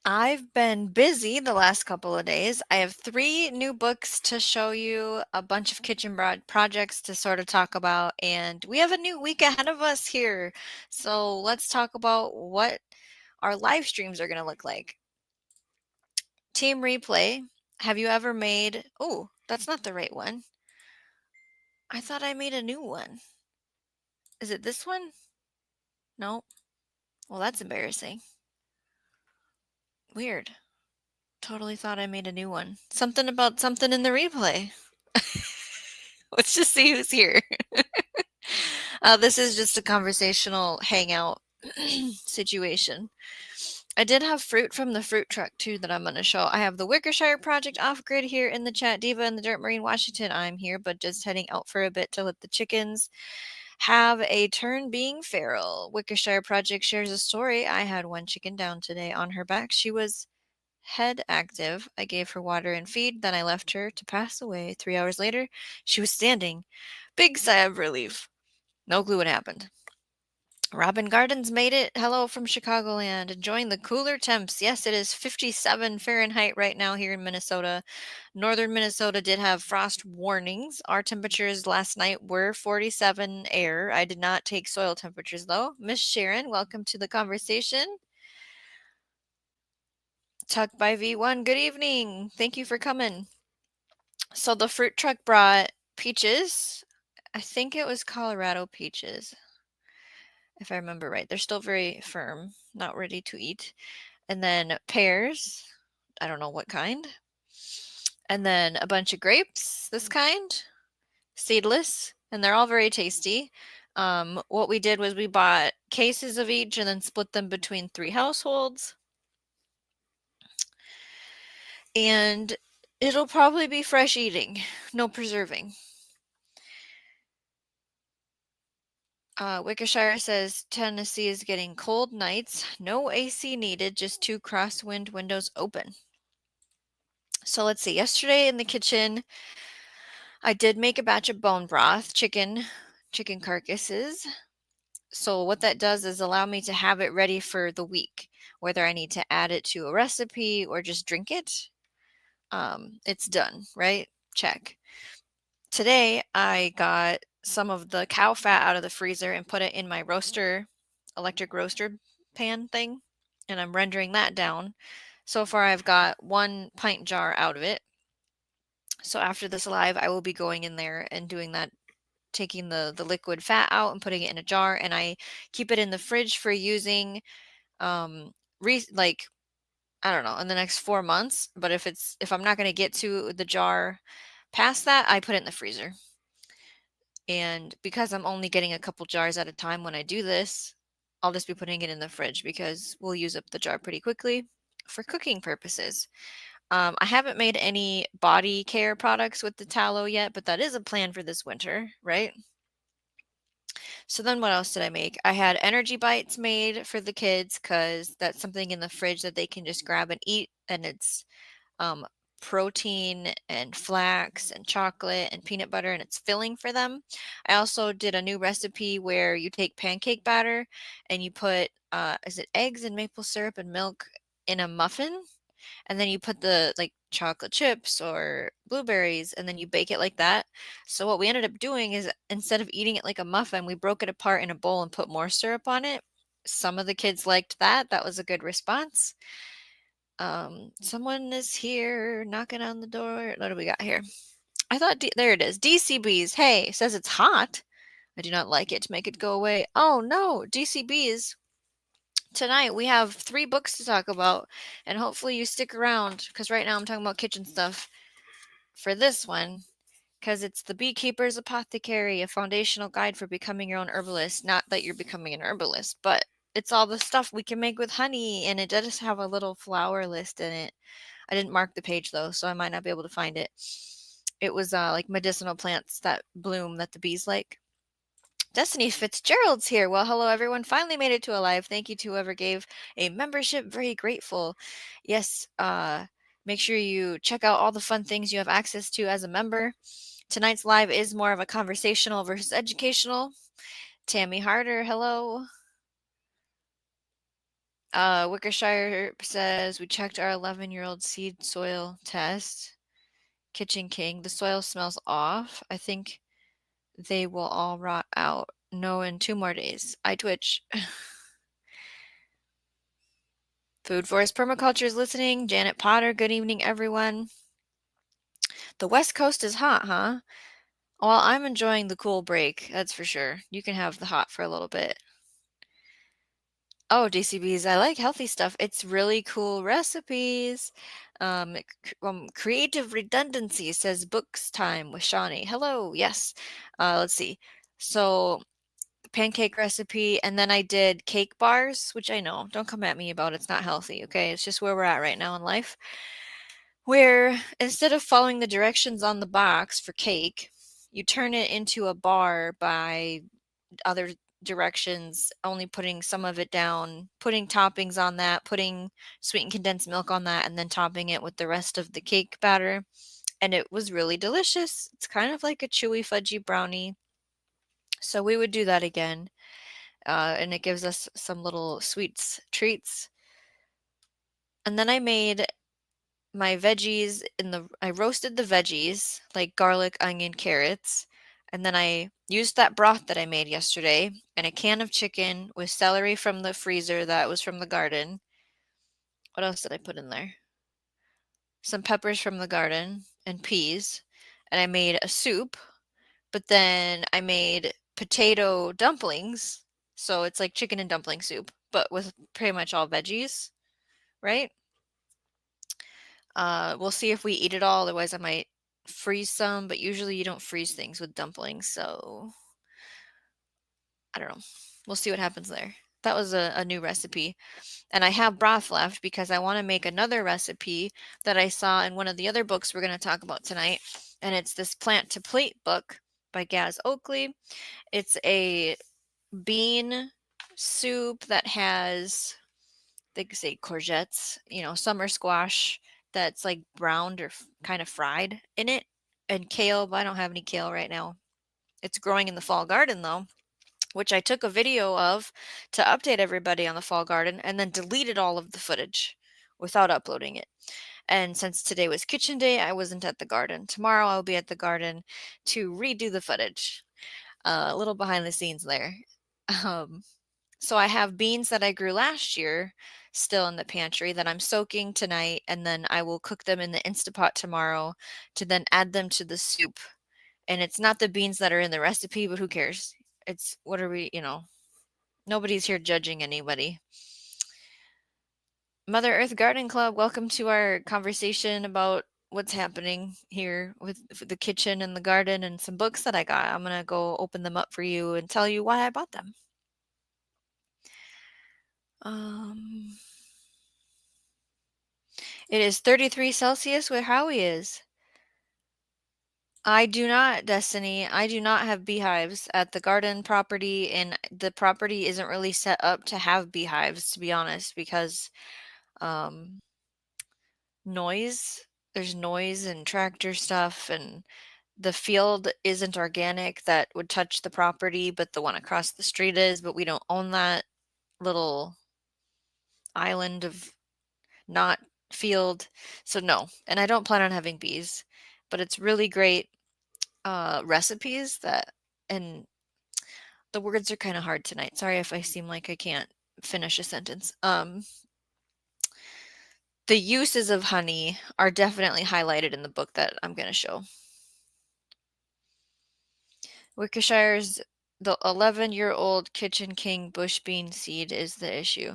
I've been busy the last couple of days. I have 3 new books to show you, a bunch of kitchen projects to sort of talk about, and we have a new week ahead of us here. So let's talk about what our live streams are going to look like. Team replay. Have you ever made, oh, that's not the right one. I thought I made a new one. Is it this one? No. Well, that's embarrassing. Weird. Totally thought I made a new one. Something about something in the replay. Let's just see who's here. This is just a conversational hangout situation. I did have fruit from the fruit truck too that I'm going to show. I have the Wickershire Project off grid here in the chat. Diva in the Dirt Marine Washington. I'm here, but just heading out for a bit to let the chickens have a turn being feral. Wickershire Project shares a story. I had one chicken down today on her back. She was head active. I gave her water and feed, then I left her to pass away. 3 hours later, she was standing. Big sigh of relief. No clue what happened. Robin Gardens made it. Hello from Chicagoland. Enjoying the cooler temps. Yes, it is 57 Fahrenheit right now here in Minnesota. Northern Minnesota did have frost warnings. Our temperatures last night were 47 air. I did not take soil temperatures though. Miss Sharon, welcome to the conversation. Tuck by V1, good evening. Thank you for coming. So the fruit truck brought peaches. I think it was Colorado peaches, if I remember right. They're still very firm, not ready to eat. And then pears. I don't know what kind. And then a bunch of grapes, this kind, seedless, and they're all very tasty. What we did was we bought cases of each and then split them between 3 households. And it'll probably be fresh eating, no preserving. Wickershire says Tennessee is getting cold nights. No AC needed, just 2 crosswind windows open. So let's see. Yesterday in the kitchen, I did make a batch of bone broth, chicken carcasses. So what that does is allow me to have it ready for the week, whether I need to add it to a recipe or just drink it. It's done, right? Check. Today, I got some of the cow fat out of the freezer and put it in my electric roaster pan thing, and I'm rendering that down. So far, I've got 1 pint jar out of it. So after this live, I will be going in there and doing that, taking the liquid fat out and putting it in a jar, and I keep it in the fridge for using, like, I don't know, in the next 4 months. But if I'm not going to get to the jar past that, I put it in the freezer. And because I'm only getting a couple jars at a time when I do this, I'll just be putting it in the fridge because we'll use up the jar pretty quickly for cooking purposes. I haven't made any body care products with the tallow yet, but that is a plan for this winter, right? So then what else did I make? I had energy bites made for the kids because that's something in the fridge that they can just grab and eat, and it's um, protein and flax and chocolate and peanut butter, and it's filling for them. I also did a new recipe where you take pancake batter and you put, is it eggs and maple syrup and milk in a muffin? And then you put the like chocolate chips or blueberries and then you bake it like that. So what we ended up doing is instead of eating it like a muffin, we broke it apart in a bowl and put more syrup on it. Some of the kids liked that. That was a good response. Someone is here knocking on the door. What do we got here? I thought, there it is. DCBs. Hey, says it's hot. I do not like it to make it go away. Oh no, DCBs. Tonight we have 3 books to talk about, and hopefully you stick around because right now I'm talking about kitchen stuff for this one because it's The Beekeeper's Apothecary, a foundational guide for becoming your own herbalist. Not that you're becoming an herbalist, but it's all the stuff we can make with honey, and it does have a little flower list in it. I didn't mark the page though, so I might not be able to find it. It was like medicinal plants that bloom that the bees like. Destiny Fitzgerald's here. Well, hello everyone. Finally made it to a live. Thank you to whoever gave a membership. Very grateful. Yes, make sure you check out all the fun things you have access to as a member. Tonight's live is more of a conversational versus educational. Tammy Harder, hello. Wickershire says, we checked our 11-year-old seed soil test. Kitchen King, the soil smells off. I think they will all rot out. No, in 2 more days. I twitch. Food Forest Permaculture is listening. Janet Potter, good evening, everyone. The West Coast is hot, huh? Well, I'm enjoying the cool break, that's for sure. You can have the hot for a little bit. Oh, DCBs, I like healthy stuff. It's really cool recipes. Creative Redundancy says books time with Shawnee. Hello, yes. Let's see. So pancake recipe, and then I did cake bars, which I know, don't come at me about it's not healthy, okay? It's just where we're at right now in life. Where instead of following the directions on the box for cake, you turn it into a bar by other directions, only putting some of it down, putting toppings on that, putting sweetened condensed milk on that, and then topping it with the rest of the cake batter. And it was really delicious. It's kind of like a chewy, fudgy brownie. So we would do that again. And it gives us some little sweets treats. And then I made my veggies I roasted the veggies, like garlic, onion, carrots, and then I used that broth that I made yesterday and a can of chicken with celery from the freezer that was from the garden. What else did I put in there? Some peppers from the garden and peas. And I made a soup, but then I made potato dumplings. So it's like chicken and dumpling soup, but with pretty much all veggies, right? We'll see if we eat it all, otherwise I might freeze some, but usually you don't freeze things with dumplings, so I don't know. We'll see what happens there. That was a new recipe. And I have broth left because I want to make another recipe that I saw in one of the other books we're going to talk about tonight. And it's this Plant to Plate book by Gaz Oakley. It's a bean soup that has, they say courgettes, summer squash that's like browned or kind of fried in it, and kale, but I don't have any kale right now. It's growing in the fall garden though, which I took a video of to update everybody on the fall garden and then deleted all of the footage without uploading it. And since today was kitchen day, I wasn't at the garden. Tomorrow I'll be at the garden to redo the footage. A little behind the scenes there. Um, so I have beans that I grew last year still in the pantry that I'm soaking tonight, and then I will cook them in the Instapot tomorrow to then add them to the soup. And it's not the beans that are in the recipe, but who cares? It's what are we, nobody's here judging anybody. Mother Earth Garden Club, welcome to our conversation about what's happening here with the kitchen and the garden and some books that I got. I'm going to go open them up for you and tell you why I bought them. It is 33 Celsius where Howie is. I do not, Destiny. I do not have beehives at the garden property, and the property isn't really set up to have beehives, to be honest, because noise. There's noise and tractor stuff, and the field isn't organic that would touch the property, but the one across the street is, but we don't own that little island of not field. So no, and I don't plan on having bees, but it's really great recipes and the words are kind of hard tonight. Sorry if I seem like I can't finish a sentence. The uses of honey are definitely highlighted in the book that I'm going to show. Wickershire's the 11-year-old Kitchen King bush bean seed is the issue.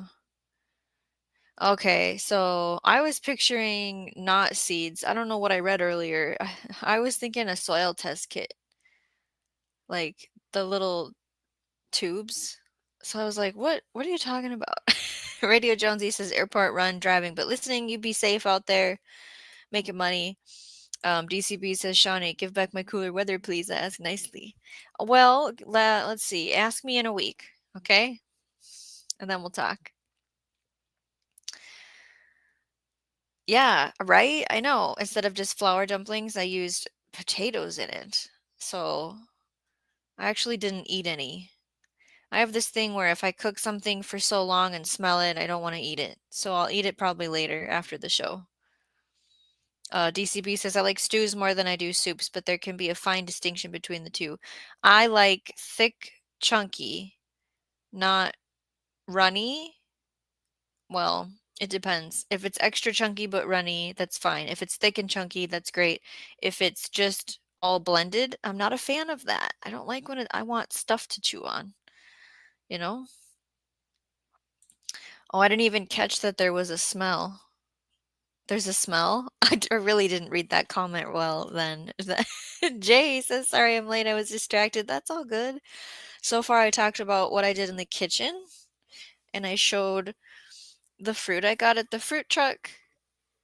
Okay, so I was picturing not seeds. I don't know what I read earlier. I was thinking a soil test kit, like the little tubes. So I was like, what are you talking about? Radio Jonesy says airport run driving, but listening, you be safe out there, making money. DCB says, Shawnee, give back my cooler weather, please. I ask nicely. Well, let's see. Ask me in a week, okay? And then we'll talk. Yeah, right? I know. Instead of just flour dumplings, I used potatoes in it. So I actually didn't eat any. I have this thing where if I cook something for so long and smell it, I don't want to eat it. So I'll eat it probably later after the show. DCB says, I like stews more than I do soups, but there can be a fine distinction between the two. I like thick, chunky, not runny. Well, it depends. If it's extra chunky but runny, that's fine. If it's thick and chunky, that's great. If it's just all blended, I'm not a fan of that. I don't like when I want stuff to chew on, you know? Oh, I didn't even catch that there was a smell. There's a smell? I really didn't read that comment well then. Jay says, sorry I'm late. I was distracted. That's all good. So far, I talked about what I did in the kitchen and I showed the fruit I got at the fruit truck.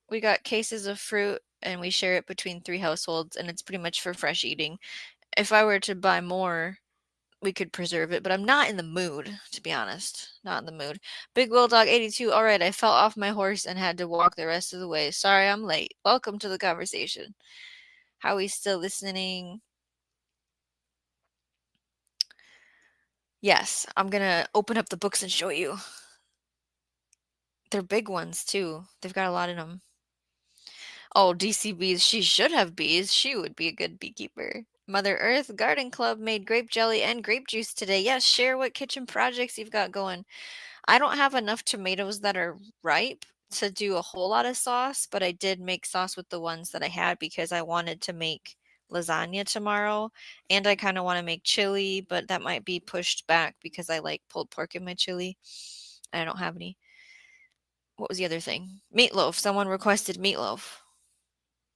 We got cases of fruit and we share it between 3 households and it's pretty much for fresh eating. If I were to buy more, we could preserve it, but I'm not in the mood, to be honest. Not in the mood. Big Will Dog 82. All right, I fell off my horse and had to walk the rest of the way. Sorry I'm late. Welcome to the conversation. Howie's still listening. Yes, I'm gonna open up the books and show you. They're big ones too. They've got a lot in them. Oh, DC bees. She should have bees. She would be a good beekeeper. Mother Earth Garden Club made grape jelly and grape juice today. Yes, share what kitchen projects you've got going. I don't have enough tomatoes that are ripe to do a whole lot of sauce, but I did make sauce with the ones that I had because I wanted to make lasagna tomorrow and I kind of want to make chili, but that might be pushed back because I like pulled pork in my chili. I don't have any. What was the other thing? Meatloaf. Someone requested meatloaf.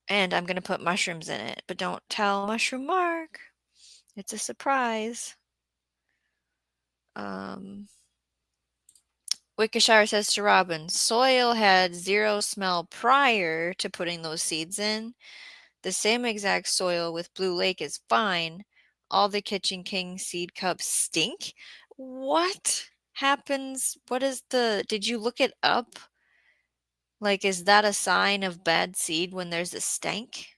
And I'm going to put mushrooms in it, but don't tell Mushroom Mark. It's a surprise. Wickershire says to Robin, soil had zero smell prior to putting those seeds in. The same exact soil with Blue Lake is fine. All the Kitchen King seed cups stink. What happens? Did you look it up? Like, is that a sign of bad seed when there's a stank?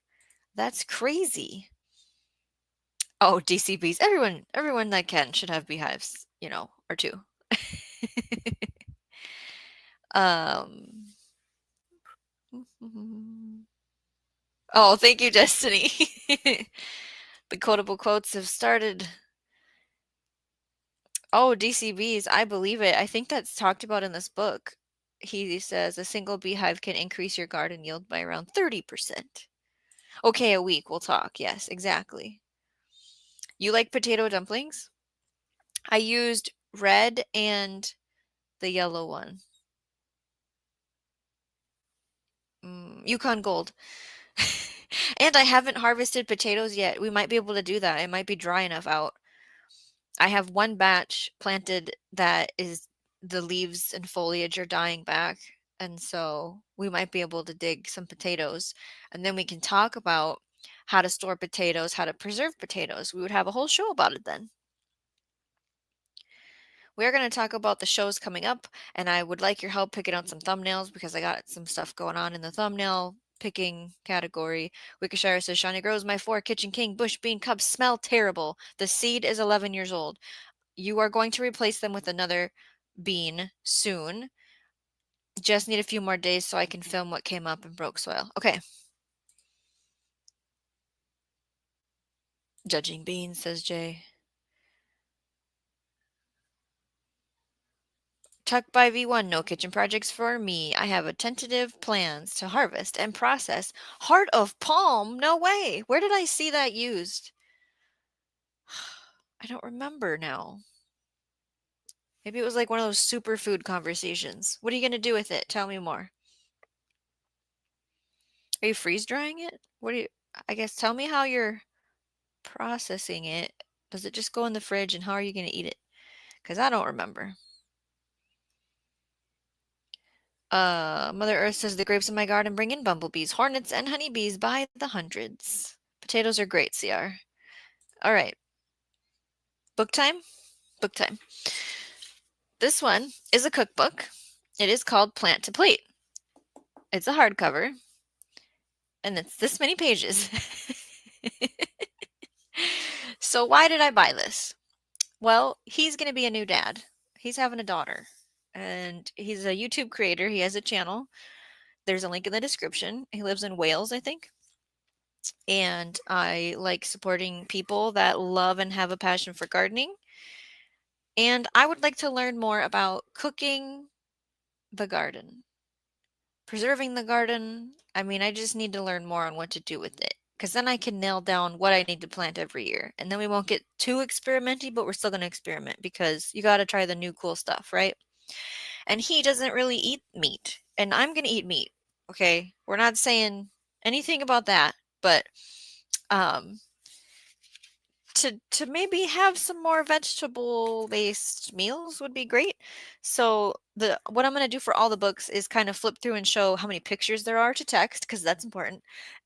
That's crazy. Oh, DC bees. Everyone that can should have beehives, or two. Um. Oh, thank you, Destiny. The quotable quotes have started. Oh, DCBs, I believe it. I think that's talked about in this book. He says a single beehive can increase your garden yield by around 30%. Okay, a week, we'll talk. Yes, exactly. You like potato dumplings? I used red and the yellow one. Yukon Gold. And I haven't harvested potatoes yet. We might be able to do that. It might be dry enough out. I have one batch planted that is the leaves and foliage are dying back. And so we might be able to dig some potatoes. And then we can talk about how to store potatoes, how to preserve potatoes. We would have a whole show about it then. We are going to talk about the shows coming up, and I would like your help picking out some thumbnails because I got some stuff going on in the thumbnail picking category. Wickershire says, Shawneegrows, my 4 Kitchen King bush bean cups smell terrible. The seed is 11 years old. You are going to replace them with another bean soon. Just need a few more days so I can film what came up and broke soil. Okay. Judging beans, says Jay. Tuck by V1, no kitchen projects for me. I have a tentative plans to harvest and process heart of palm. No way. Where did I see that used? I don't remember now. Maybe it was like one of those superfood conversations. What are you going to do with it? Tell me more. Are you freeze drying it? I guess tell me how you're processing it. Does it just go in the fridge and how are you going to eat it? Because I don't remember. Mother Earth says the grapes in my garden bring in bumblebees, hornets, and honeybees by the hundreds. Potatoes are great, CR. All right. Book time? Book time. This one is a cookbook. It is called Plant to Plate. It's a hardcover, and it's this many pages. So why did I buy this? Well, he's going to be a new dad. He's having a daughter, and he's a YouTube creator. He has a channel. There's a link in the description. He lives in Wales, I think. And I like supporting people that love and have a passion for gardening. And I would like to learn more about cooking the garden, preserving the garden. I mean, I just need to learn more on what to do with it, because then I can nail down what I need to plant every year. And then we won't get too experimenty, but we're still going to experiment because you got to try the new cool stuff, right? And he doesn't really eat meat, and I'm going to eat meat. Okay? We're not saying anything about that, but um to maybe have some more vegetable based meals would be great. So the what I'm going to do for all the books is kind of flip through and show how many pictures there are to text, because that's important,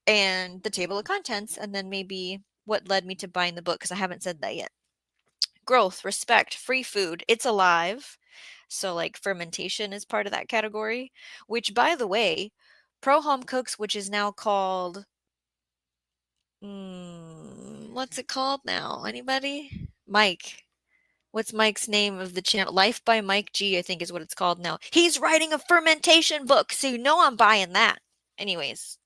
and the table of contents, and then maybe what led me to buying the book, because I haven't said that yet. Growth, respect, free food, it's alive. So like fermentation is part of that category, which by the way, Pro Home Cooks, which is now called what's it called now? Anybody? Mike. What's Mike's name of the channel? Life by Mike G, I think is what it's called now. He's writing a fermentation book, so you know I'm buying that. Anyways,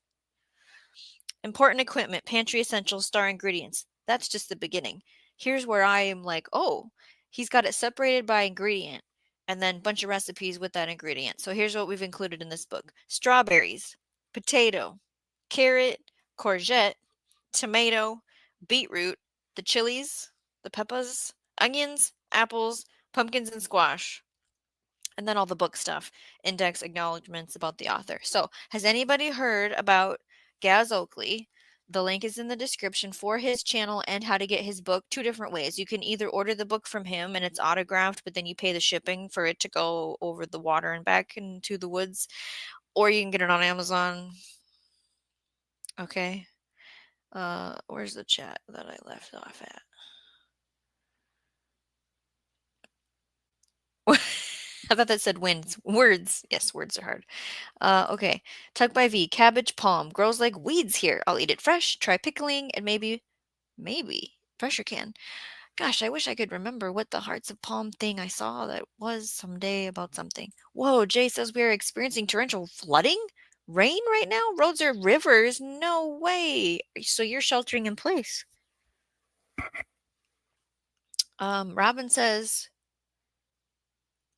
important equipment, pantry essentials, star ingredients. That's just the beginning. Here's where I am like, oh, he's got it separated by ingredient and then a bunch of recipes with that ingredient. So here's what we've included in this book: strawberries, potato, carrot, courgette, tomato, beetroot, the chilies, the peppers, onions, apples, pumpkins, and squash. And then all the book stuff, index acknowledgments about the author. So, has anybody heard about Gaz Oakley? The link is in the description for his channel and how to get his book. Two different ways. You can either order the book from him and it's autographed, but then you pay the shipping for it to go over the water and back into the woods, or you can get it on Amazon. Okay. Where's the chat that I left off at? I thought that said wins. Words. Yes, words are hard. Okay. Tuck by V. Cabbage palm. Grows like weeds here. I'll eat it fresh. Try pickling and maybe, pressure can. Gosh, I wish I could remember what the Hearts of Palm thing I saw that was someday about something. Whoa, Jay says we are experiencing torrential flooding? Rain right now? Roads are rivers? No way. So you're sheltering in place. Robin says,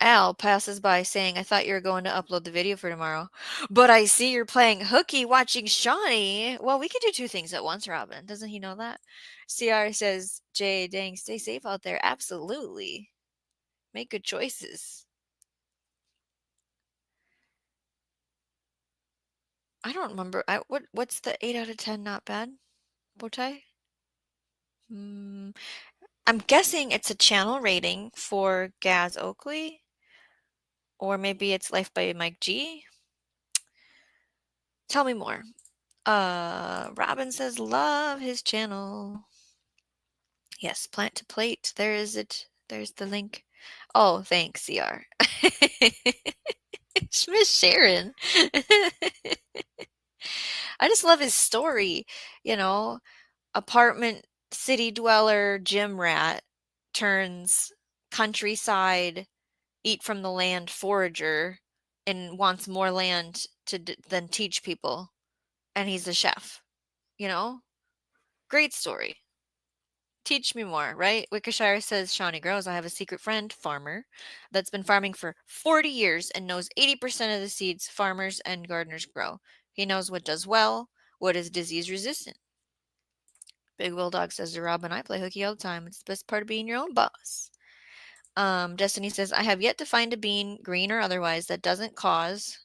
Al passes by saying, I thought you were going to upload the video for tomorrow. But I see you're playing hooky watching Shawnee. Well, we can do two things at once, Robin. Doesn't he know that? CR says, Jay, dang, stay safe out there. Absolutely. Make good choices. I don't remember. What's the 8 out of 10 not bad? Bowtie? I'm guessing it's a channel rating for Gaz Oakley. Or maybe it's Life by Mike G. Tell me more. Robin says love his channel. Yes, plant to plate. There is it. There's the link. Oh, thanks, CR. Miss Sharon. I just love his story. You know, apartment city dweller gym rat turns countryside eat from the land forager and wants more land to than teach people. And he's a chef, you know? Great story. Teach me more, right? Wickershire says, Shawneegrows, I have a secret friend, farmer, that's been farming for 40 years and knows 80% of the seeds farmers and gardeners grow. He knows what does well, what is disease resistant. Big Will Dog says to Robin, I play hooky all the time. It's the best part of being your own boss. Destiny says, I have yet to find a bean, green or otherwise, that doesn't cause.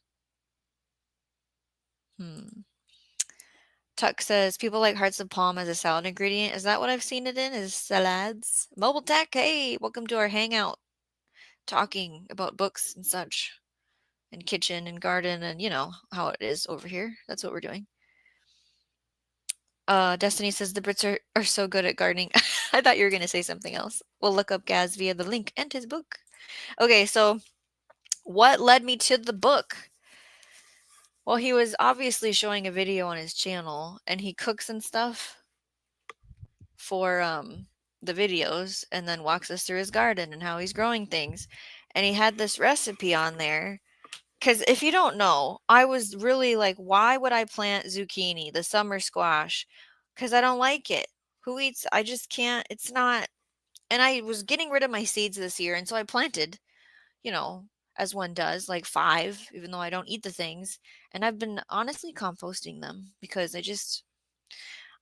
Tuck says, people like hearts of palm as a salad ingredient. Is that what I've seen it in? Is salads? Mobile Tech, hey, welcome to our hangout. Talking about books and such. And kitchen and garden and, you know, how it is over here. That's what we're doing. Destiny says the Brits are so good at gardening. I thought you were going to say something else. We'll look up Gaz via the link and his book. Okay, so what led me to the book? Well, he was obviously showing a video on his channel, and he cooks and stuff for the videos and then walks us through his garden and how he's growing things. And he had this recipe on there. Because if you don't know, I was really like, why would I plant zucchini, the summer squash? Because I don't like it. Who eats? I just can't. It's not. And I was getting rid of my seeds this year. And so I planted, you know, as one does, like 5, even though I don't eat the things. And I've been honestly composting them because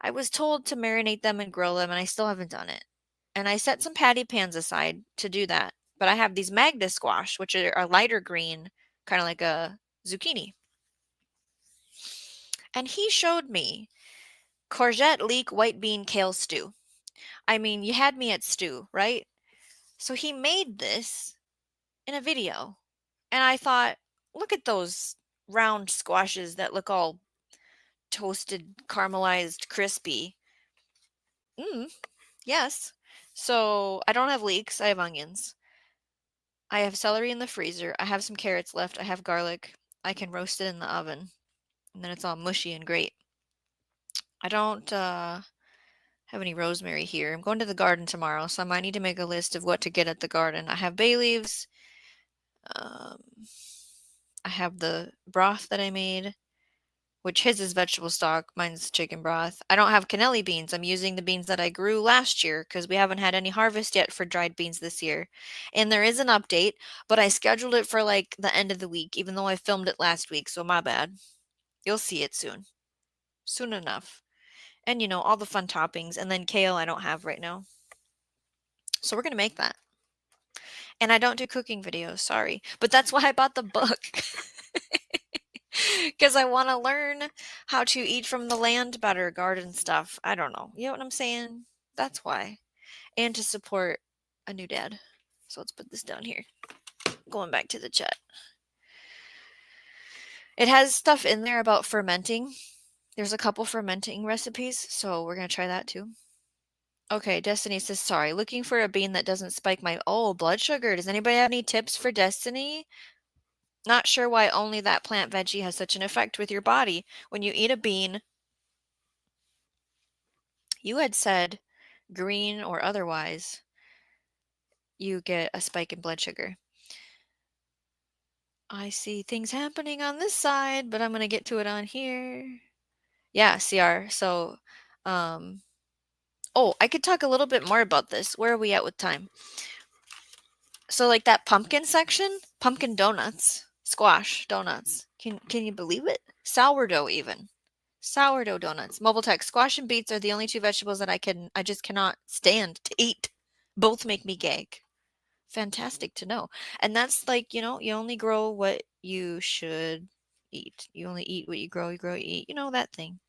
I was told to marinate them and grill them, and I still haven't done it. And I set some patty pans aside to do that. But I have these Magda squash, which are a lighter green, kind of like a zucchini. And he showed me courgette, leek, white bean, kale stew. I mean, you had me at stew, right? So he made this in a video. And I thought, look at those round squashes that look all toasted, caramelized, crispy. Yes. So I don't have leeks, I have onions. I have celery in the freezer. I have some carrots left. I have garlic. I can roast it in the oven. And then it's all mushy and great. I don't have any rosemary here. I'm going to the garden tomorrow, so I might need to make a list of what to get at the garden. I have bay leaves. Um, I have the broth that I made, which his is vegetable stock. Mine's chicken broth. I don't have cannelli beans. I'm using the beans that I grew last year because we haven't had any harvest yet for dried beans this year. And there is an update, but I scheduled it for like the end of the week, even though I filmed it last week, so my bad. You'll see it soon. Soon enough. And all the fun toppings. And then kale I don't have right now. So we're going to make that. And I don't do cooking videos, sorry. But that's why I bought the book. Because I want to learn how to eat from the land better, garden stuff. I don't know. You know what I'm saying? That's why. And to support a new dad. So let's put this down here. Going back to the chat. It has stuff in there about fermenting. There's a couple fermenting recipes, so we're going to try that too. Okay, Destiny says, sorry, looking for a bean that doesn't spike my, blood sugar. Does anybody have any tips for Destiny? Not sure why only that plant veggie has such an effect with your body. When you eat a bean, you had said green or otherwise, you get a spike in blood sugar. I see things happening on this side, but I'm going to get to it on here. Yeah, CR. So, I could talk a little bit more about this. Where are we at with time? So like that pumpkin section, pumpkin donuts, squash donuts. Can you believe it? Sourdough even. Sourdough donuts. Mobile tech. Squash and beets are the only 2 vegetables that I just cannot stand to eat. Both make me gag. Fantastic to know. And that's like, you only grow what you should eat. You only eat what you grow, you eat. You know that thing.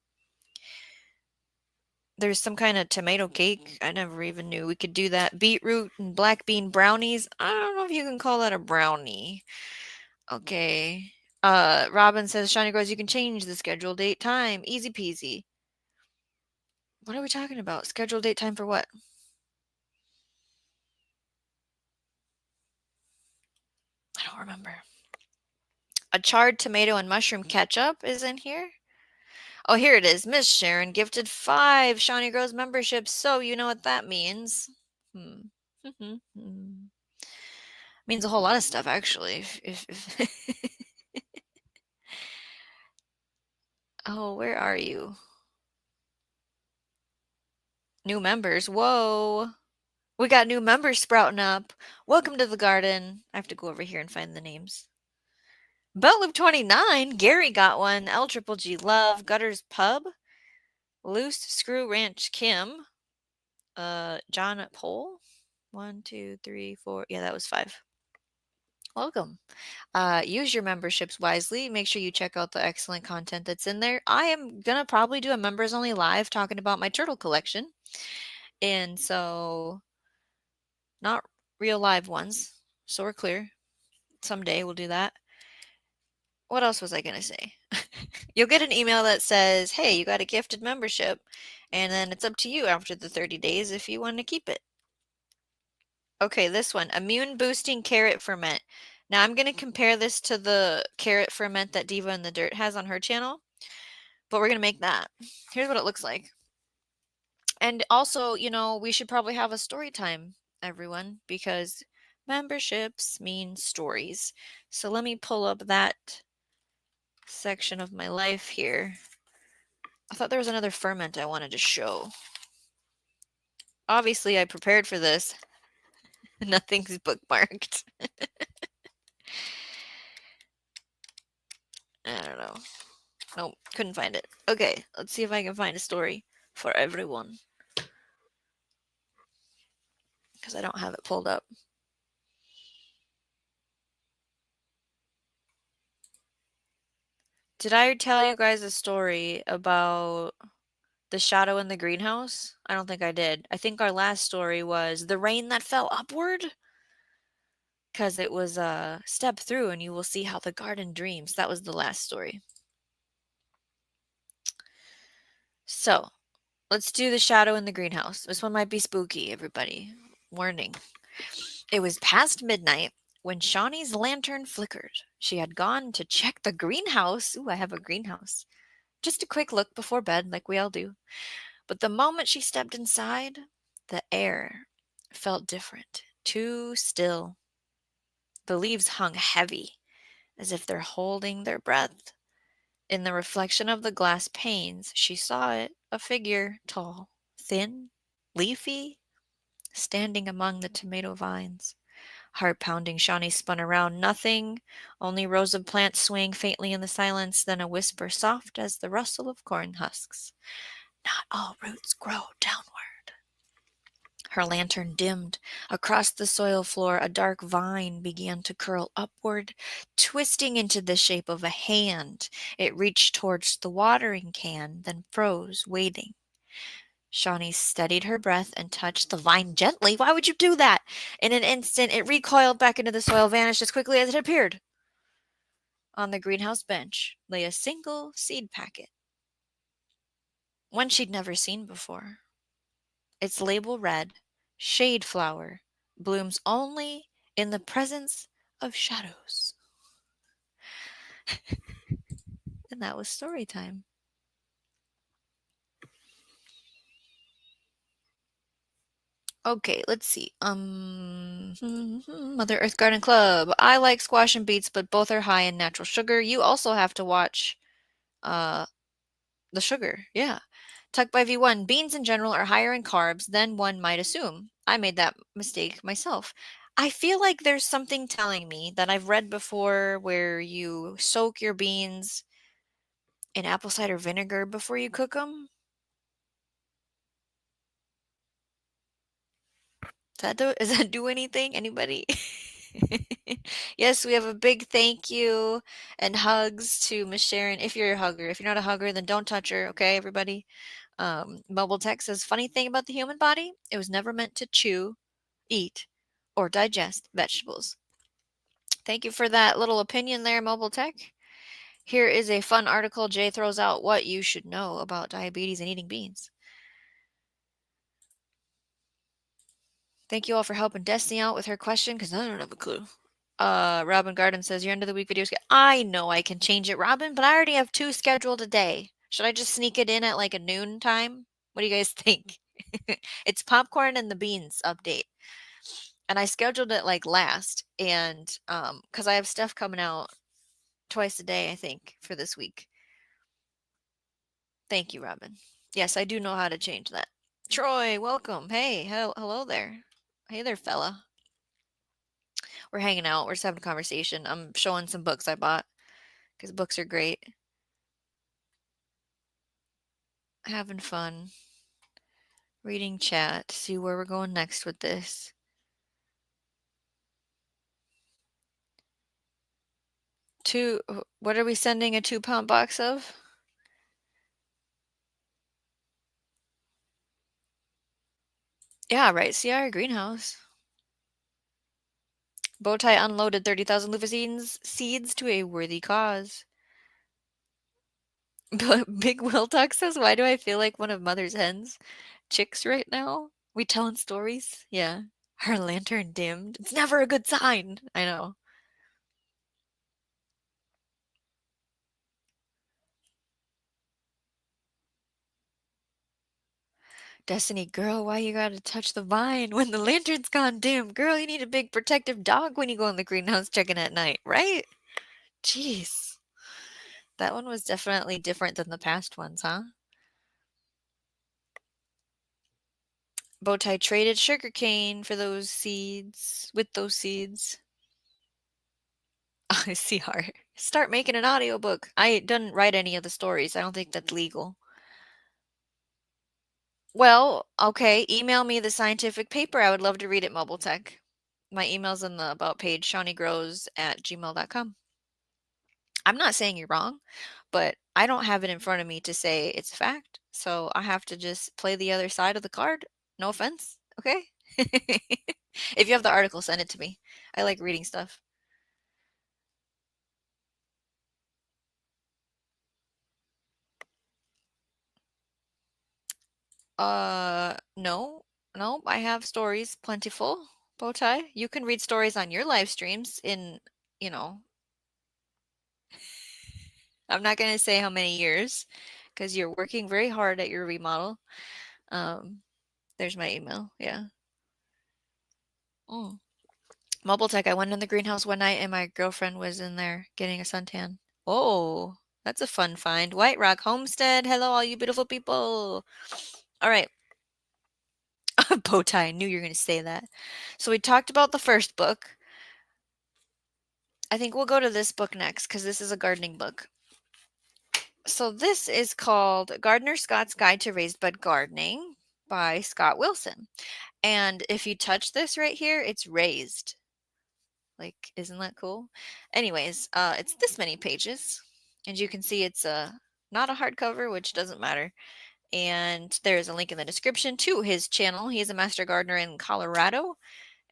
There's some kind of tomato cake. I never even knew we could do that. Beetroot and black bean brownies. I don't know if you can call that a brownie. Okay. Robin says, Shawneegrows, you can change the schedule, date, time. Easy peasy. What are we talking about? Schedule, date, time for what? I don't remember. A charred tomato and mushroom ketchup is in here. Oh, here it is. Miss Sharon gifted 5 Shawneegrows memberships, so you know what that means. Means a whole lot of stuff, actually. Oh, where are you? New members. Whoa. We got new members sprouting up. Welcome to the garden. I have to go over here and find the names. Beltloop 29. Gary got one. L Triple G Love. Gutters Pub. Loose Screw Ranch Kim. John Pole. 1, 2, 3, 4. Yeah, that was 5. Welcome. Use your memberships wisely. Make sure you check out the excellent content that's in there. I am going to probably do a members only live talking about my turtle collection. And so, not real live ones. So we're clear. Someday we'll do that. What else was I going to say? You'll get an email that says, hey, you got a gifted membership. And then it's up to you after the 30 days if you want to keep it. Okay, this one. Immune boosting carrot ferment. Now I'm going to compare this to the carrot ferment that Diva in the Dirt has on her channel. But we're going to make that. Here's what it looks like. And also, we should probably have a story time, everyone, because memberships mean stories. So let me pull up that section of my life here. I thought there was another ferment I wanted to show. Obviously, I prepared for this. Nothing's bookmarked. I don't know. Nope, couldn't find it. Okay, let's see if I can find a story for everyone. Because I don't have it pulled up. Did I tell you guys a story about the shadow in the greenhouse? I don't think I did. I think our last story was the rain that fell upward. Because it was a step through and you will see how the garden dreams. That was the last story. So, let's do the shadow in the greenhouse. This one might be spooky, everybody. Warning. It was past midnight when Shawnee's lantern flickered. She had gone to check the greenhouse. Ooh, I have a greenhouse. Just a quick look before bed, like we all do. But the moment she stepped inside, the air felt different, too still. The leaves hung heavy, as if they're holding their breath. In the reflection of the glass panes, she saw it, a figure, tall, thin, leafy, standing among the tomato vines. Heart pounding, Shawnee spun around. Nothing, only rows of plants swaying faintly in the silence, then a whisper soft as the rustle of corn husks. Not all roots grow downward. Her lantern dimmed. Across the soil floor, a dark vine began to curl upward, twisting into the shape of a hand. It reached towards the watering can, then froze, waiting. Shawnee steadied her breath and touched the vine gently. Why would you do that? In an instant, it recoiled back into the soil, vanished as quickly as it appeared. On the greenhouse bench lay a single seed packet, one she'd never seen before. Its label read, "Shade flower, blooms only in the presence of shadows." And that was story time. Okay, let's see. Mother Earth Garden Club. I like squash and beets, but both are high in natural sugar. You also have to watch uh the sugar. Yeah. Tuck by V1. Beans in general are higher in carbs than one might assume. I made that mistake myself. I feel like there's something telling me that I've read before where you soak your beans in apple cider vinegar before you cook them. Does that do anything? Anybody? Yes, we have a big thank you and hugs to Miss Sharon. If you're a hugger, if you're not a hugger, then don't touch her. Okay, everybody. Mobile Tech says, funny thing about the human body, it was never meant to chew, eat, or digest vegetables. Thank you for that little opinion there, Mobile Tech. Here is a fun article. Jay throws out what you should know about diabetes and eating beans. Thank you all for helping Destiny out with her question because I don't have a clue. Robin Garden says your end of the week video. I know I can change it, Robin, but I already have 2 scheduled a day. Should I just sneak it in at like a noon time? What do you guys think? It's popcorn and the beans update. And I scheduled it like last, and because I have stuff coming out twice a day, I think, for this week. Thank you, Robin. Yes, I do know how to change that. Troy, welcome. Hey, hello there. Hey there, fella. We're hanging out. We're just having a conversation. I'm showing some books I bought because books are great. Having fun. Reading chat. See where we're going next with this. What are we sending a 2-pound box of? Yeah, right. See our greenhouse. Bowtie unloaded 30,000 loofah seeds to a worthy cause. But Big Will Talk says, why do I feel like one of Mother's hens? Chicks right now? We telling stories? Yeah. Her lantern dimmed. It's never a good sign. I know. Destiny, girl, why you gotta touch the vine when the lantern's gone dim? Girl, you need a big protective dog when you go in the greenhouse checking at night, right? Jeez. That one was definitely different than the past ones, huh? Bowtie traded sugarcane for those seeds, with those seeds. I see heart. Start making an audiobook. I didn't write any of the stories. I don't think that's legal. Well, okay, email me the scientific paper. I would love to read it, Mobile Tech. My email's in the about page, shawneegrows@gmail.com. I'm not saying you're wrong, but I don't have it in front of me to say it's a fact. So I have to just play the other side of the card. No offense. Okay. If you have the article, send it to me. I like reading stuff. No, no, I have stories plentiful. Bowtie, you can read stories on your live streams in, you know, I'm not going to say how many years because you're working very hard at your remodel. Um, there's my email. Yeah. Mm. Mobile Tech, I went in the greenhouse one night and my girlfriend was in there getting a suntan. Oh, that's a fun find. White Rock Homestead. Hello, all you beautiful people. All right. Bowtie, I knew you were going to say that. So we talked about the first book. I think we'll go to this book next because this is a gardening book. So this is called Gardener Scott's Guide to Raised Bed Gardening by Scott Wilson. And if you touch this right here, it's raised. Like, isn't that cool? Anyways, it's this many pages. And you can see it's not a hardcover, which doesn't matter. And there's a link in the description to his channel. He is a master gardener in Colorado.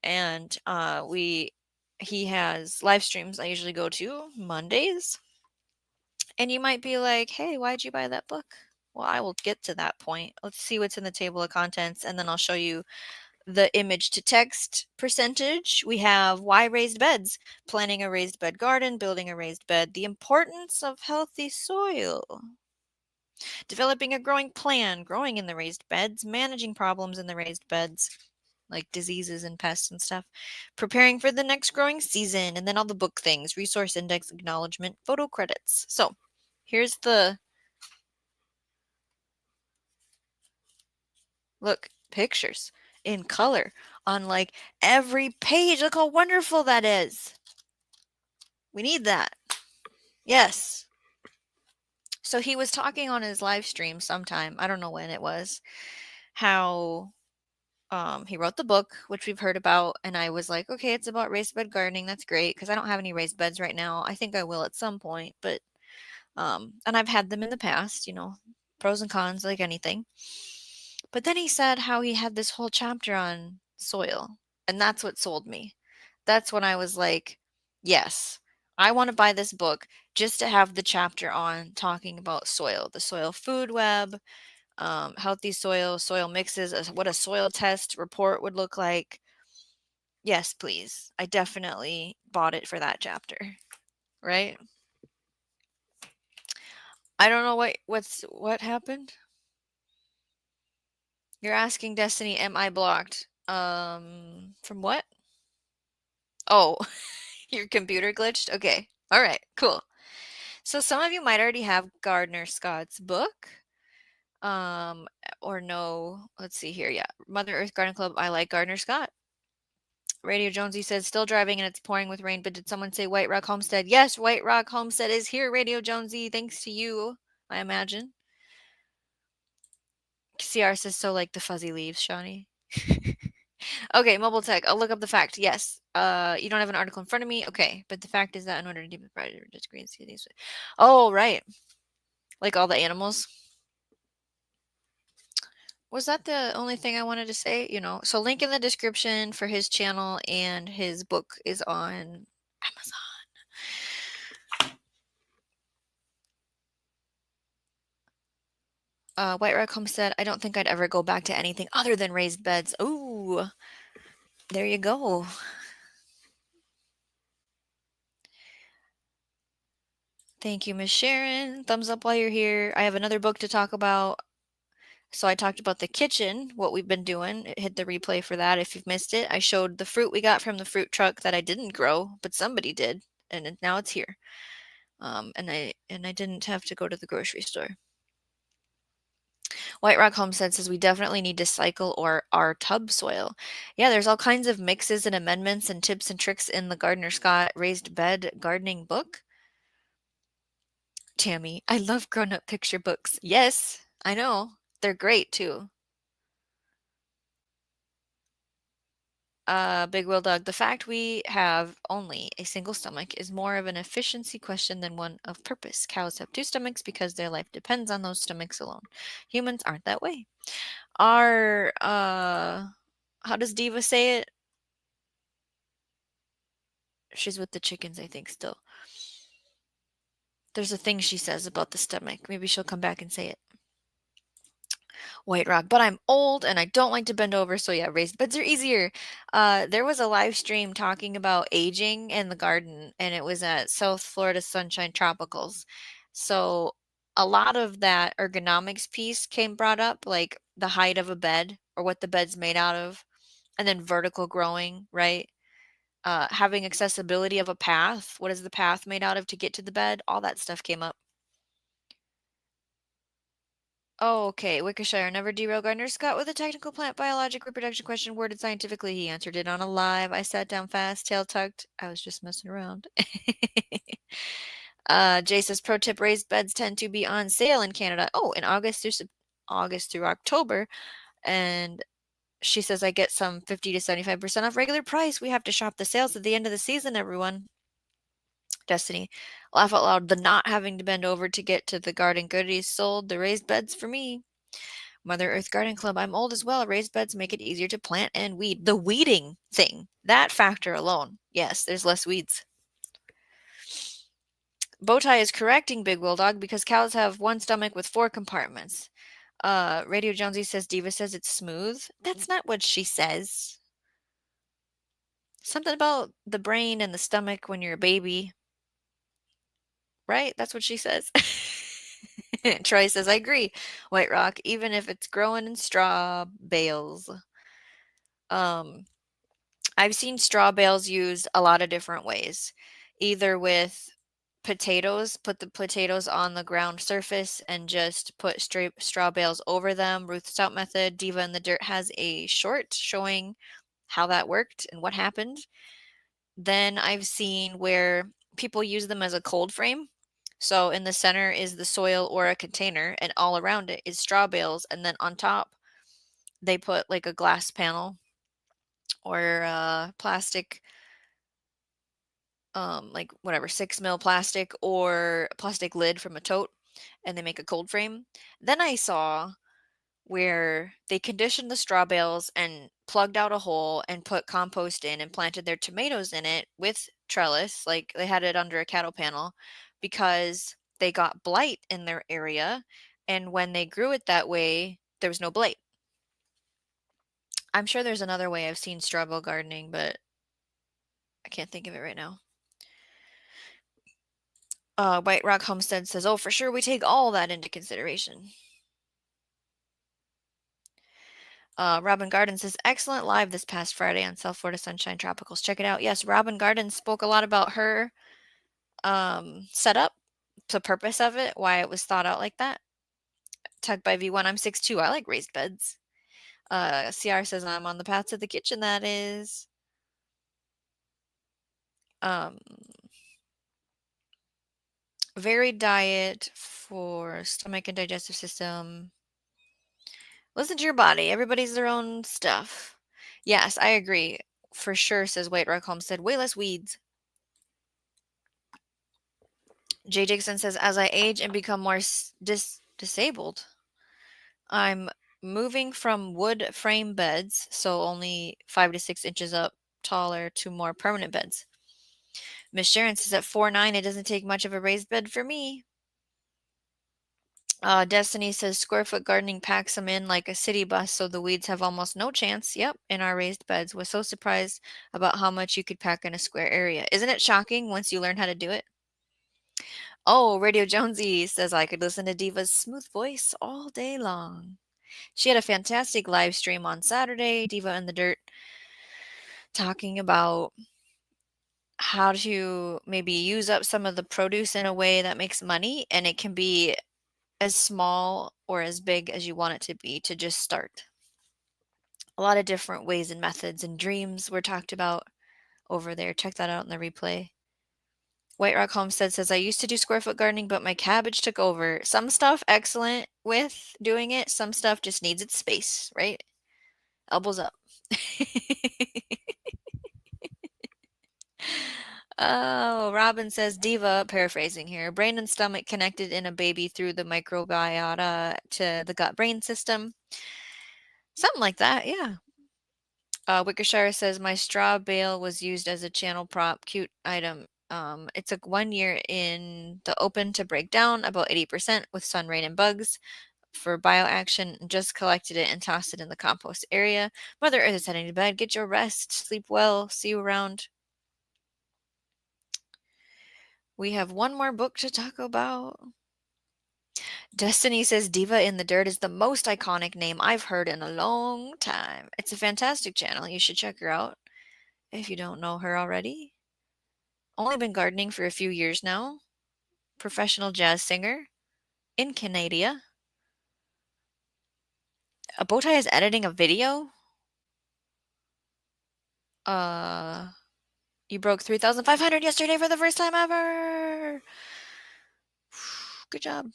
And he has live streams I usually go to Mondays. And you might be like, hey, why'd you buy that book? Well, I will get to that point. Let's see what's in the table of contents, and then I'll show you the image to text percentage. We have why raised beds, planning a raised bed garden, building a raised bed, the importance of healthy soil, developing a growing plan, growing in the raised beds, managing problems in the raised beds, like diseases and pests and stuff, preparing for the next growing season, and then all the book things, resource index, acknowledgement, photo credits. So here's the look, pictures in color on like every page. Look how wonderful that is. We need that. Yes. So he was talking on his live stream sometime, I don't know when it was, how he wrote the book, which we've heard about, and I was like, okay, it's about raised bed gardening. That's great because I don't have any raised beds right now. I think I will at some point, but and I've had them in the past, pros and cons like anything. But then he said how he had this whole chapter on soil, and that's what sold me. That's when I was like, yes, I want to buy this book just to have the chapter on talking about soil, the soil food web, healthy soil, soil mixes, what a soil test report would look like. Yes, please. I definitely bought it for that chapter, right? I don't know what happened. You're asking Destiny, am I blocked? From what? Oh, your computer glitched? Okay. All right, cool. So some of you might already have Gardner Scott's book. Or no, let's see here. Yeah. Mother Earth Garden Club. I like Gardner Scott. Radio Jonesy says still driving and it's pouring with rain, but did someone say White Rock Homestead? Yes, White Rock Homestead is here, Radio Jonesy. Thanks to you, I imagine. CR says so like the fuzzy leaves, Shawnee. Okay, mobile tech. I'll look up the fact. Yes. You don't have an article in front of me. Okay, but the fact is that in order to deep the predator disagree and see these. Oh, right. Like all the animals. Was that the only thing I wanted to say? So link in the description for his channel and his book is on Amazon. White Rock Homestead. I don't think I'd ever go back to anything other than raised beds. Ooh, there you go. Thank you, Miss Sharon. Thumbs up while you're here. I have another book to talk about. So I talked about the kitchen, what we've been doing. Hit the replay for that if you've missed it. I showed the fruit we got from the fruit truck that I didn't grow, but somebody did, and now it's here. And I didn't have to go to the grocery store. White Rock Homestead says we definitely need to cycle or our tub soil. Yeah, there's all kinds of mixes and amendments and tips and tricks in the Gardner Scott Raised Bed Gardening book. Tammy, I love grown-up picture books. Yes, I know. They're great too. Big Will Dog, the fact we have only a single stomach is more of an efficiency question than one of purpose. Cows have two stomachs because their life depends on those stomachs alone. Humans aren't that way. Our, how does Diva say it? She's with the chickens, I think, still. There's a thing she says about the stomach. Maybe she'll come back and say it. White Rock, but I'm old and I don't like to bend over, so yeah, raised beds are easier. There was a live stream talking about aging in the garden, and it was at South Florida Sunshine Tropicals. So a lot of that ergonomics piece came brought up, like the height of a bed or what the bed's made out of, and then vertical growing, right? Having accessibility of a path. What is the path made out of to get to the bed? All that stuff came up. Oh, okay. Wickershire never derail Gardner Scott with a technical plant biologic reproduction question worded scientifically. He answered it on a live. I sat down fast, tail tucked. I was just messing around. Jay says pro tip: raised beds tend to be on sale in Canada. Oh, in August through October. And she says I get some 50 to 75% off regular price. We have to shop the sales at the end of the season, everyone. Destiny, laugh out loud. The not having to bend over to get to the garden goodies sold the raised beds for me. Mother Earth Garden Club, I'm old as well. Raised beds make it easier to plant and weed. The weeding thing, that factor alone. Yes, there's less weeds. Bowtie is correcting Big Will Dog because cows have one stomach with 4 compartments. Radio Jonesy says Diva says it's smooth. That's not what she says. Something about the brain and the stomach when you're a baby. Right? That's what she says. Troy says, I agree. White Rock, even if it's growing in straw bales. I've seen straw bales used a lot of different ways. Either with potatoes, put the potatoes on the ground surface and just put straight straw bales over them. Ruth Stout method. Diva in the Dirt has a short showing how that worked and what happened. Then I've seen where people use them as a cold frame. So in the center is the soil or a container, and all around it is straw bales, and then on top they put like a glass panel or plastic, like whatever 6 mil plastic or a plastic lid from a tote, and they make a cold frame. Then I saw where they conditioned the straw bales and plugged out a hole and put compost in and planted their tomatoes in it with trellis, like they had it under a cattle panel, because they got blight in their area, and when they grew it that way, there was no blight. I'm sure there's another way I've seen straw bale gardening, but I can't think of it right now. White Rock Homestead says, oh, for sure we take all that into consideration. Robin Garden says, excellent live this past Friday on South Florida Sunshine Tropicals. Check it out. Yes, Robin Garden spoke a lot about her setup, the purpose of it, why it was thought out like that. Tugged by V1, I'm 6'2". I like raised beds. CR says, I'm on the path to the kitchen, that is. Varied diet for stomach and digestive system. Listen to your body. Everybody's their own stuff. Yes, I agree. For sure, says White Rock Homestead. Way less weeds. Jay Dixon says, as I age and become more disabled, I'm moving from wood frame beds, so only 5 to 6 inches up taller, to more permanent beds. Miss Sharon says, at 4'9", it doesn't take much of a raised bed for me. Destiny says, square foot gardening packs them in like a city bus, so the weeds have almost no chance. Yep, in our raised beds. Was so surprised about how much you could pack in a square area. Isn't it shocking once you learn how to do it? Oh, Radio Jonesy says I could listen to Diva's smooth voice all day long. She had a fantastic live stream on Saturday, Diva in the Dirt, talking about how to maybe use up some of the produce in a way that makes money, and it can be as small or as big as you want it to be to just start. A lot of different ways and methods and dreams were talked about over there. Check that out in the replay. White Rock Homestead says, I used to do square foot gardening, but my cabbage took over. Some stuff excellent with doing it. Some stuff just needs its space, right? Elbows up. Oh, Robin says, Diva, paraphrasing here, brain and stomach connected in a baby through the microbiota to the gut-brain system. Something like that, yeah. Wickershire says, my straw bale was used as a channel prop. Cute item. It took 1 year in the open to break down, about 80% with sun, rain, and bugs for bioaction. Just collected it and tossed it in the compost area. Mother Earth is heading to bed. Get your rest. Sleep well. See you around. We have one more book to talk about. Destiny says Diva in the Dirt is the most iconic name I've heard in a long time. It's a fantastic channel. You should check her out if you don't know her already. Only been gardening for a few years now. Professional jazz singer in Canada. A Bowtie is editing a video? You broke 3,500 yesterday for the first time ever. Good job.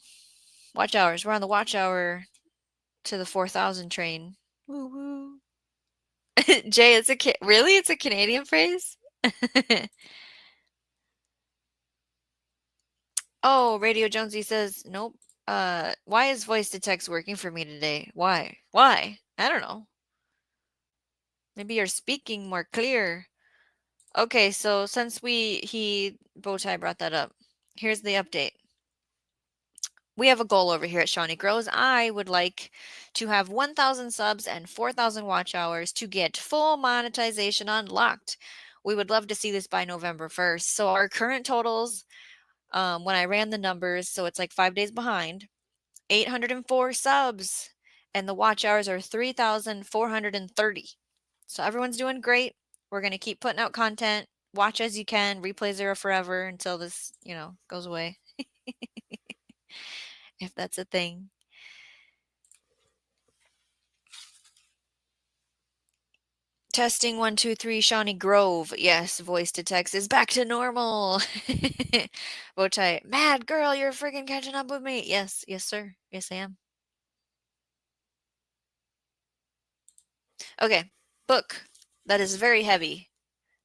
Watch hours. We're on the watch hour to the 4,000 train. Woo woo. Jay, really? It's a Canadian phrase? Oh, Radio Jonesy says, nope. Why is voice to text working for me today? Why? Why? I don't know. Maybe you're speaking more clear. Okay, so since Bowtie brought that up, here's the update. We have a goal over here at Shawneegrows. I would like to have 1,000 subs and 4,000 watch hours to get full monetization unlocked. We would love to see this by November 1st. So our current totals, when I ran the numbers, so it's like 5 days behind, 804 subs, and the watch hours are 3,430. So everyone's doing great. We're going to keep putting out content. Watch as you can. Replays are forever until this, goes away. If that's a thing. Testing 1, 2, 3, Shawnee Grove. Yes, voice to text is back to normal. Bowtie, mad girl, you're freaking catching up with me. Yes, sir. Yes, I am. Okay, book that is very heavy.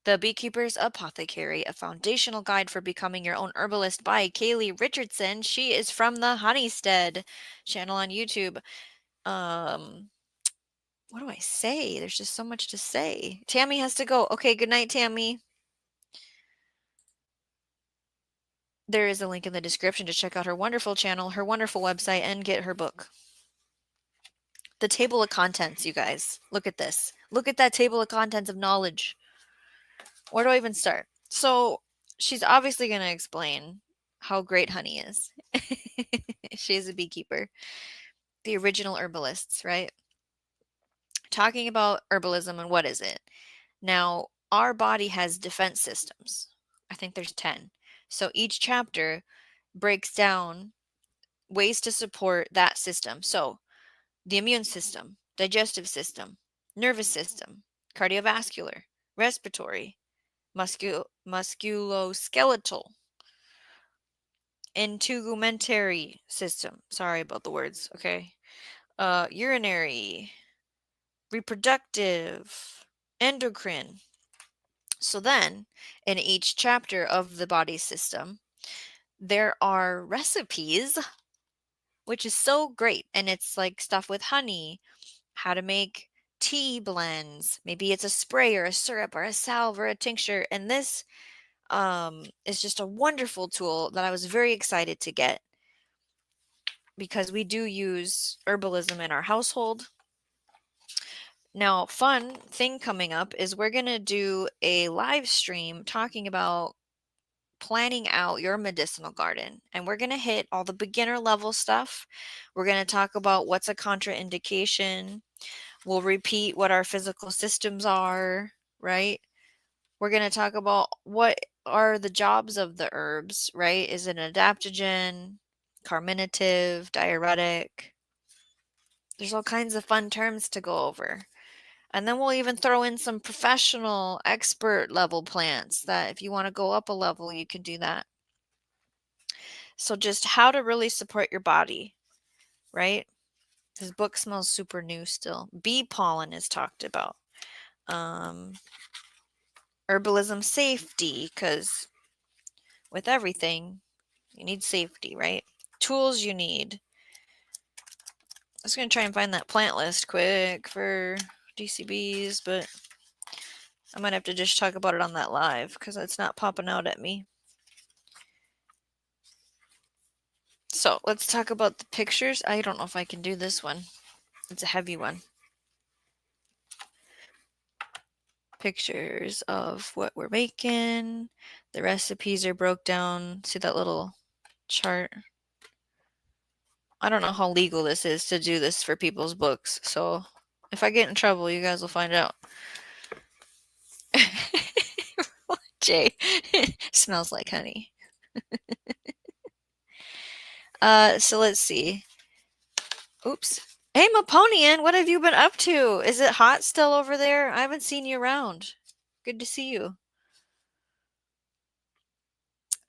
The Beekeeper's Apothecary, a foundational guide for becoming your own herbalist by Kaylee Richardson. She is from the Homestead channel on YouTube. What do I say? There's just so much to say. Tammy has to go. Okay, good night, Tammy. There is a link in the description to check out her wonderful channel, her wonderful website, and get her book. The table of contents, you guys. Look at this. Look at that table of contents of knowledge. Where do I even start? So, she's obviously going to explain how great honey is. She is a beekeeper. The original herbalists, right? Talking about herbalism and what is it? Now, our body has defense systems. I think there's 10. So each chapter breaks down ways to support that system. So the immune system, digestive system, nervous system, cardiovascular, respiratory, musculoskeletal, integumentary system. Sorry about the words, okay? Urinary, reproductive, endocrine. So then, in each chapter of the body system, there are recipes, which is so great. And it's like stuff with honey, how to make tea blends. Maybe it's a spray or a syrup or a salve or a tincture. And this is just a wonderful tool that I was very excited to get because we do use herbalism in our household. Now, fun thing coming up is we're going to do a live stream talking about planning out your medicinal garden. And we're going to hit all the beginner level stuff. We're going to talk about what's a contraindication. We'll repeat what our physical systems are, right? We're going to talk about what are the jobs of the herbs, right? Is it an adaptogen, carminative, diuretic? There's all kinds of fun terms to go over. And then we'll even throw in some professional, expert level plants that if you want to go up a level, you can do that. So just how to really support your body, right? This book smells super new still. Bee pollen is talked about. Herbalism safety, because with everything, you need safety, right? Tools you need. I was going to try and find that plant list quick for DCBs, but I might have to just talk about it on that live because it's not popping out at me. So let's talk about the pictures. I don't know if I can do this one. It's a heavy one. Pictures of what we're making. The recipes are broke down. See that little chart? I don't know how legal this is to do this for people's books. So if I get in trouble, you guys will find out. Jay smells like honey. So let's see. Oops. Hey, Maponian, what have you been up to? Is it hot still over there? I haven't seen you around. Good to see you.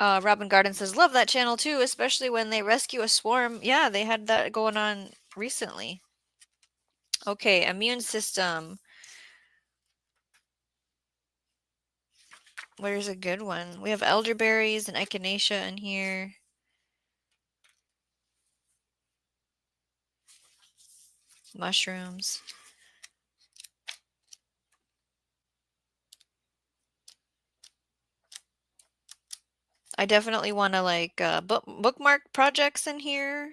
Robin Garden says, love that channel too, especially when they rescue a swarm. Yeah, they had that going on recently. Okay, immune system. Where's a good one? We have elderberries and echinacea in here. Mushrooms. I definitely want to like bookmark projects in here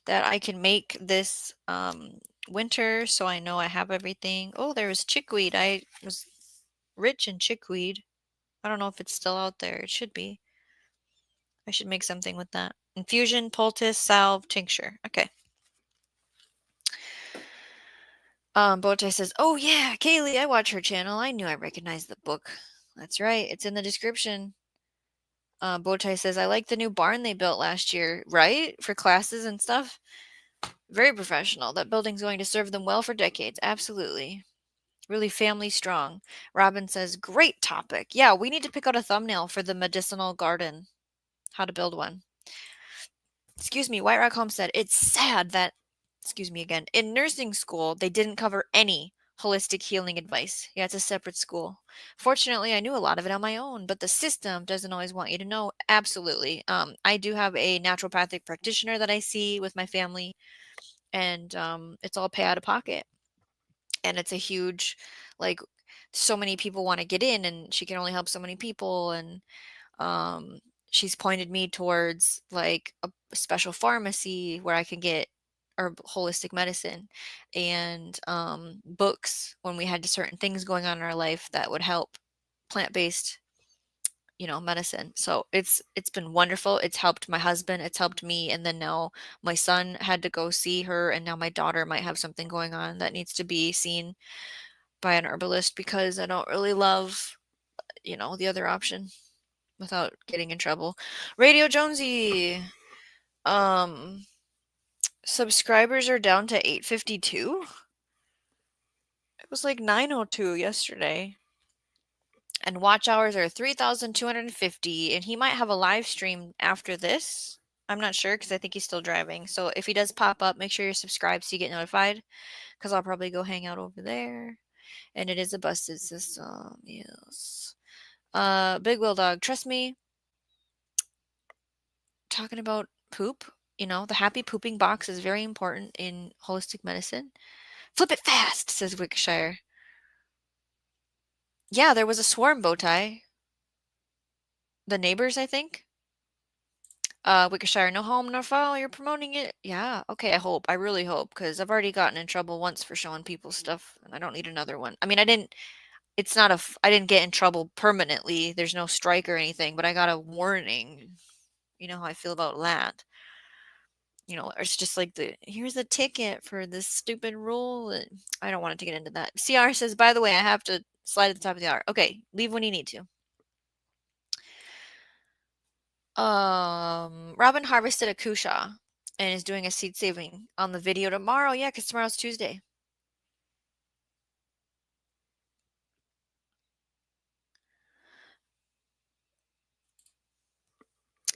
that I can make this winter so I know I have everything. Oh, there was chickweed. I was rich in chickweed. I don't know if it's still out there. It should be. I should make something with that. Infusion, poultice, salve, tincture. Okay. Bowtie says, oh yeah, Kaylee, I watch her channel. I knew I recognized the book. That's right. It's in the description. Bowtie says, I like the new barn they built last year, right? For classes and stuff. Very professional. That building's going to serve them well for decades. Absolutely. Really family strong. Robin says, great topic. Yeah, we need to pick out a thumbnail for the medicinal garden. How to build one. Excuse me, White Rock Homestead. It's sad that, excuse me again, in nursing school, they didn't cover any holistic healing advice. Yeah, it's a separate school. Fortunately, I knew a lot of it on my own, but the system doesn't always want you to know. Absolutely. I do have a naturopathic practitioner that I see with my family, and it's all pay out of pocket. And it's a huge, like, so many people want to get in, and she can only help so many people, and she's pointed me towards like a special pharmacy where I can get holistic medicine and books when we had certain things going on in our life that would help plant-based, medicine. So it's been wonderful. It's helped my husband, it's helped me, and then now my son had to go see her, and now my daughter might have something going on that needs to be seen by an herbalist because I don't really love, the other option without getting in trouble. Radio Jonesy, um, subscribers are down to 852. It was like 902 yesterday. And watch hours are 3,250. And he might have a live stream after this. I'm not sure because I think he's still driving. So if he does pop up, make sure you're subscribed so you get notified. Because I'll probably go hang out over there. And it is a busted system. Yes. Big Will Dog, trust me. Talking about poop, the happy pooping box is very important in holistic medicine. Flip it fast, says Wickshire. Yeah, there was a swarm bow tie. The neighbors, I think. Wickshire, no home, no foul. You're promoting it. Yeah, okay, I hope. I really hope, because I've already gotten in trouble once for showing people stuff, and I don't need another one. I mean, I didn't. it's not I didn't get in trouble permanently. There's no strike or anything, but I got a warning. You know how I feel about that. It's just like here's a ticket for this stupid rule. And I don't want it to get into that. CR says, by the way, I have to slide at the top of the hour. Okay, leave when you need to. Robin harvested a kusha and is doing a seed saving on the video tomorrow. Yeah, because tomorrow's Tuesday.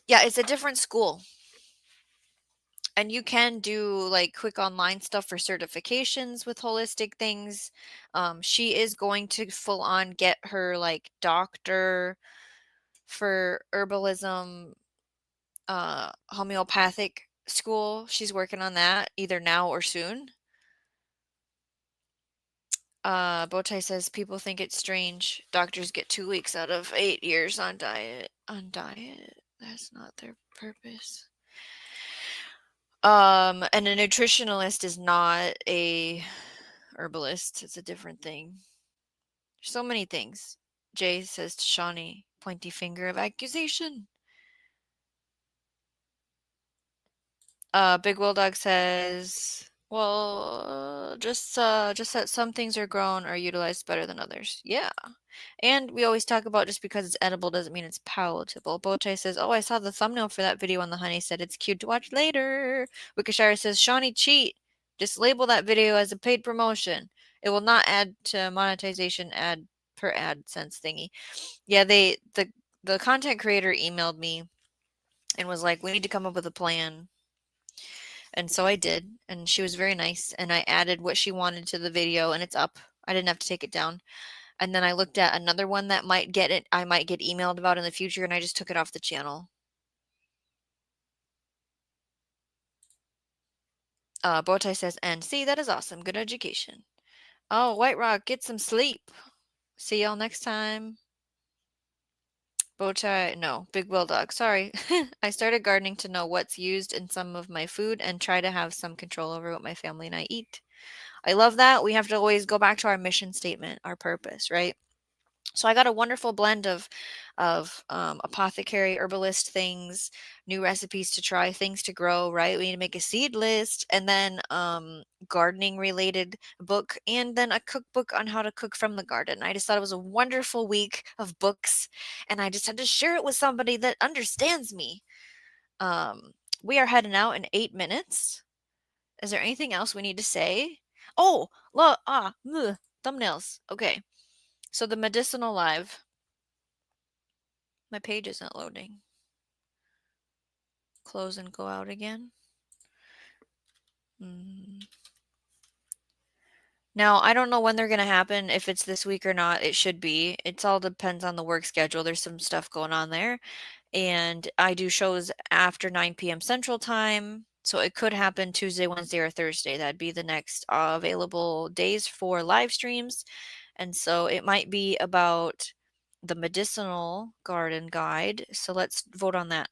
Yeah, it's a different school. And you can do like quick online stuff for certifications with holistic things. She is going to full on get her like doctor for herbalism, homeopathic school. She's working on that either now or soon. Bowtie says people think it's strange. Doctors get 2 weeks out of 8 years on diet. On diet, that's not their purpose. And a nutritionalist is not a herbalist. It's a different thing. So many things. Jay says to Shawnee, pointy finger of accusation. Big Will Dog says, well, just that some things are grown or utilized better than others. Yeah. And we always talk about just because it's edible doesn't mean it's palatable. Bowtie says, oh, I saw the thumbnail for that video on the honey said it's cute to watch later. Wikishire says, Shawnee cheat. Just label that video as a paid promotion. It will not add to monetization ad per AdSense thingy. Yeah, the content creator emailed me and was like, we need to come up with a plan. And so I did, and she was very nice, and I added what she wanted to the video, and it's up. I didn't have to take it down. And then I looked at another one that I might get emailed about in the future, and I just took it off the channel. Bowtie says, and see, that is awesome. Good education. Oh, White Rock, get some sleep. See y'all next time. Bowtie, no, Big Will Dog, sorry. I started gardening to know what's used in some of my food and try to have some control over what my family and I eat. I love that. We have to always go back to our mission statement, our purpose, right? So I got a wonderful blend of apothecary herbalist things, new recipes to try, things to grow, right? We need to make a seed list, and then gardening related book, and then a cookbook on how to cook from the garden. I just thought it was a wonderful week of books, and I just had to share it with somebody that understands me. We are heading out in 8 minutes. Is there anything else we need to say? Oh, look, thumbnails. Okay. So the medicinal live. My page isn't loading. Close and go out again. Now, I don't know when they're going to happen. If it's this week or not, it should be. It all depends on the work schedule. There's some stuff going on there. And I do shows after 9 p.m. Central Time. So it could happen Tuesday, Wednesday, or Thursday. That'd be the next available days for live streams. And so it might be about the medicinal garden guide. So let's vote on that.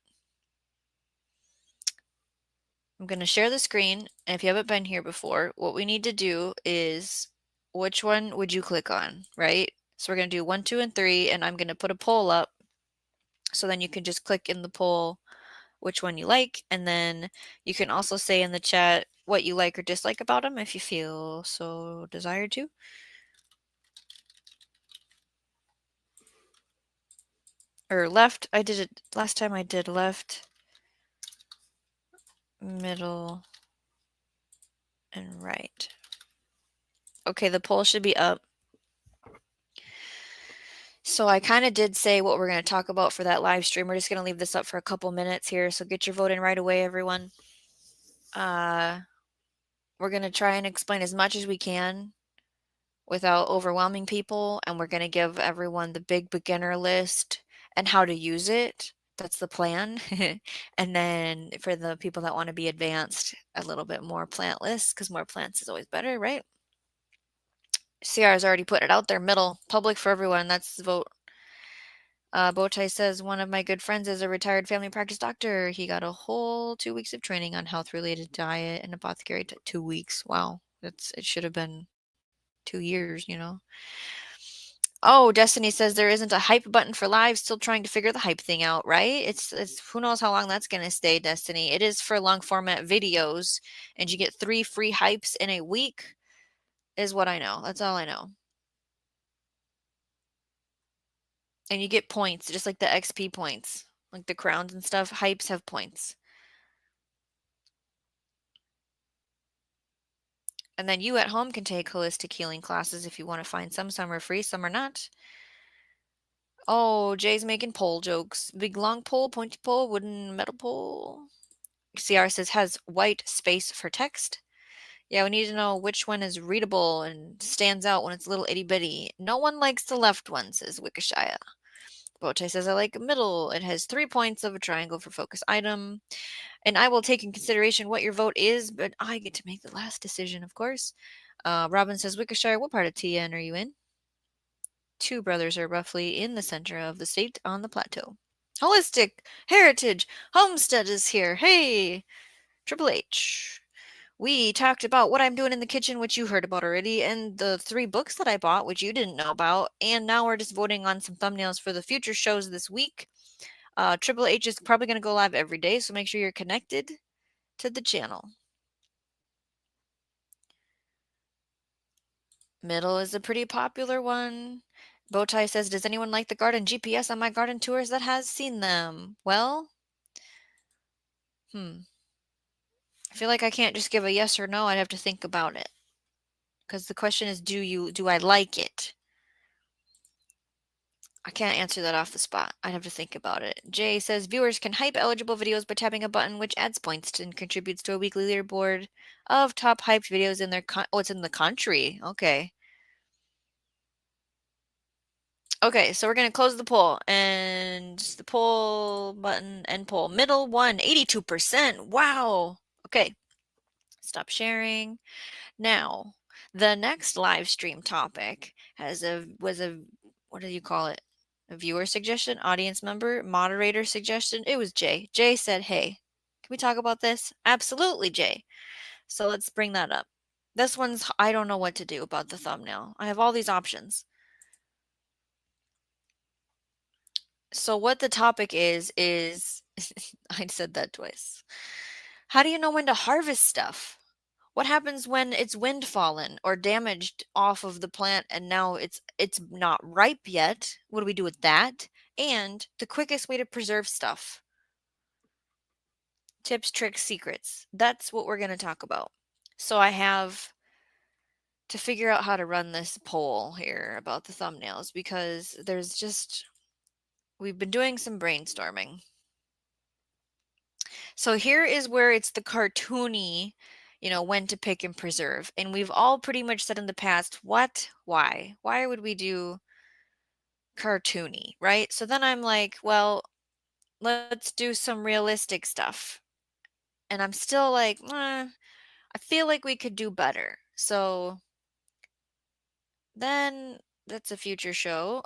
I'm going to share the screen. And if you haven't been here before, what we need to do is which one would you click on, right? So we're going to do 1, 2, and 3, and I'm going to put a poll up. So then you can just click in the poll which one you like, and then you can also say in the chat what you like or dislike about them if you feel so desired to. Or left, I did it last time. I did left, middle, and right. Okay, the poll should be up. So I kind of did say what we're going to talk about for that live stream. We're just going to leave this up for a couple minutes here. So get your vote in right away, everyone. We're going to try and explain as much as we can without overwhelming people. And we're going to give everyone the big beginner list and how to use it. That's the plan. And then for the people that want to be advanced, a little bit more plant lists, because more plants is always better, right? CR's already put it out there, middle, public for everyone. That's the vote. Bowtie says, one of my good friends is a retired family practice doctor. He got a whole 2 weeks of training on health-related diet and apothecary. 2 weeks. Wow. It should have been 2 years, Oh, Destiny says there isn't a hype button for live. Still trying to figure the hype thing out, right? It's who knows how long that's gonna stay, Destiny. It is for long format videos, and you get 3 free hypes in a week, is what I know. That's all I know. And you get points, just like the XP points. Like the crowns and stuff, hypes have points. And then you at home can take holistic healing classes if you want to find some. Some are free, some are not. Oh, Jay's making pole jokes. Big long pole, pointy pole, wooden metal pole. CR says has white space for text. Yeah, we need to know which one is readable and stands out when it's little itty bitty. No one likes the left one, says Wikishaya. Bote says I like middle. It has 3 points of a triangle for focus item. And I will take in consideration what your vote is, but I get to make the last decision, of course. Robin says Wikishire, what part of TN are you in? 2 brothers are roughly in the center of the state on the plateau. Holistic Heritage Homestead is here. Hey, Triple H. We talked about what I'm doing in the kitchen, which you heard about already, and the 3 books that I bought, which you didn't know about. And now we're just voting on some thumbnails for the future shows this week. Triple H is probably going to go live every day, so make sure you're connected to the channel. Middle is a pretty popular one. Bowtie says, does anyone like the garden GPS on my garden tours that has seen them? Well, I feel like I can't just give a yes or no. I'd have to think about it. Because the question is, do I like it? I can't answer that off the spot. I'd have to think about it. Jay says, viewers can hype eligible videos by tapping a button which adds points and contributes to a weekly leaderboard of top hyped videos in their it's in the country. Okay. Okay, so we're going to close the poll, and the poll button, end poll. Middle one, 82%. Wow. Okay, stop sharing. Now, the next live stream topic was a what do you call it? A viewer suggestion, audience member, moderator suggestion. It was Jay. Jay said, "Hey, can we talk about this?" Absolutely, Jay. So let's bring that up. This one's I don't know what to do about the thumbnail. I have all these options. So what the topic is I said that twice. How do you know when to harvest stuff? What happens when it's wind fallen or damaged off of the plant and now it's not ripe yet? What do we do with that? And the quickest way to preserve stuff. Tips, tricks, secrets. That's what we're going to talk about. So I have to figure out how to run this poll here about the thumbnails because we've been doing some brainstorming. So here is where it's the cartoony, when to pick and preserve. And we've all pretty much said in the past, what? Why? Why would we do cartoony, right? So then I'm like, well, let's do some realistic stuff. And I'm still like, I feel like we could do better. So then that's a future show.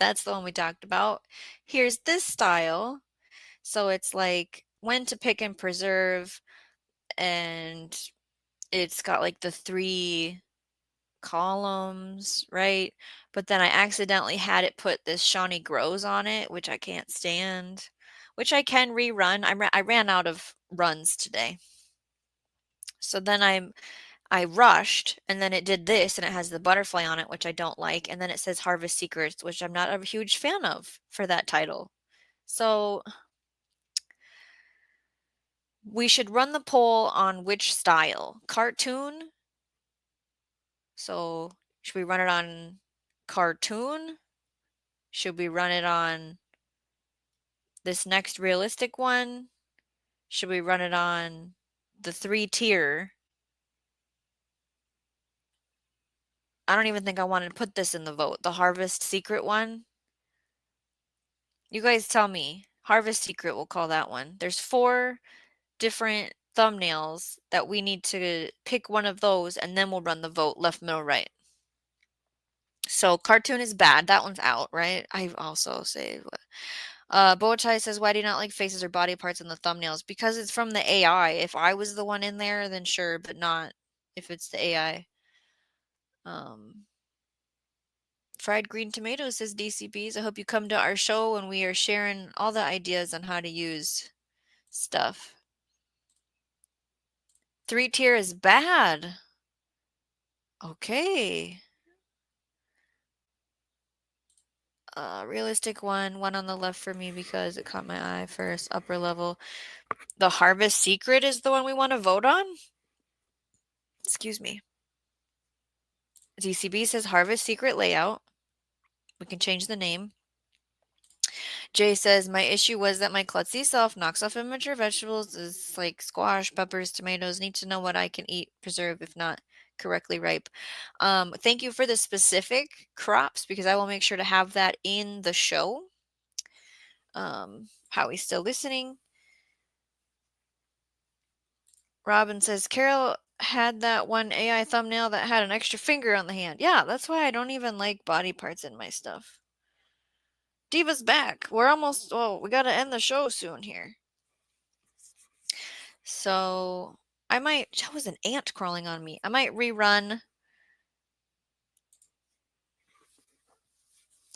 That's the one we talked about. Here's this style. So it's like when to pick and preserve, and it's got like the 3 columns, right? But then I accidentally had it put this Shawneegrows on it, which I can't stand, which I can rerun. I ran out of runs today. So then I rushed, and then it did this, and it has the butterfly on it, which I don't like, and then it says Harvest Secrets, which I'm not a huge fan of for that title. So we should run the poll on which style. Cartoon. So should we run it on cartoon? Should we run it on this next realistic one? Should we run it on the 3-tier? I don't even think I wanted to put this in the vote. The Harvest Secret one. You guys tell me. Harvest Secret, we'll call that one. There's 4 different thumbnails that we need to pick one of those, and then we'll run the vote left, middle, right. So cartoon is bad. That one's out, right? I also say Bowtie says, why do you not like faces or body parts in the thumbnails? Because it's from the AI. If I was the one in there, then sure, but not if it's the AI. Fried green tomatoes, says DCBs. I hope you come to our show and we are sharing all the ideas on how to use stuff. 3-tier is bad. Okay. Realistic one on the left for me because it caught my eye first. Upper level. The Harvest Secret is the one we want to vote on? Excuse me. DCB says Harvest Secret layout. We can change the name. Jay says, my issue was that my klutzy self knocks off immature vegetables is like squash, peppers, tomatoes. Need to know what I can eat, preserve, if not correctly ripe. Thank you for the specific crops because I will make sure to have that in the show. Howie's still listening. Robin says, Carol had that one AI thumbnail that had an extra finger on the hand. Yeah, that's why I don't even like body parts in my stuff. Diva's back. We're almost, we got to end the show soon here. So I might, that was an ant crawling on me. I might rerun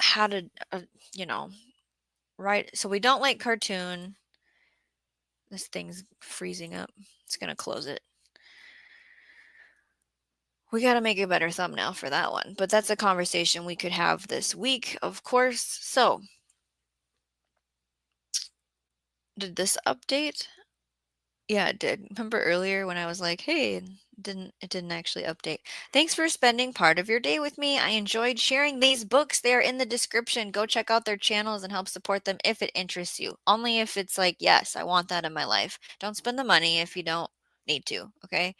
how to, right. So we don't like cartoon. This thing's freezing up. It's going to close it. We got to make a better thumbnail for that one. But that's a conversation we could have this week, of course. So did this update? Yeah, it did. Remember earlier when I was like, hey, it didn't actually update. Thanks for spending part of your day with me. I enjoyed sharing these books. They are in the description. Go check out their channels and help support them if it interests you. Only if it's like, yes, I want that in my life. Don't spend the money if you don't need to, okay?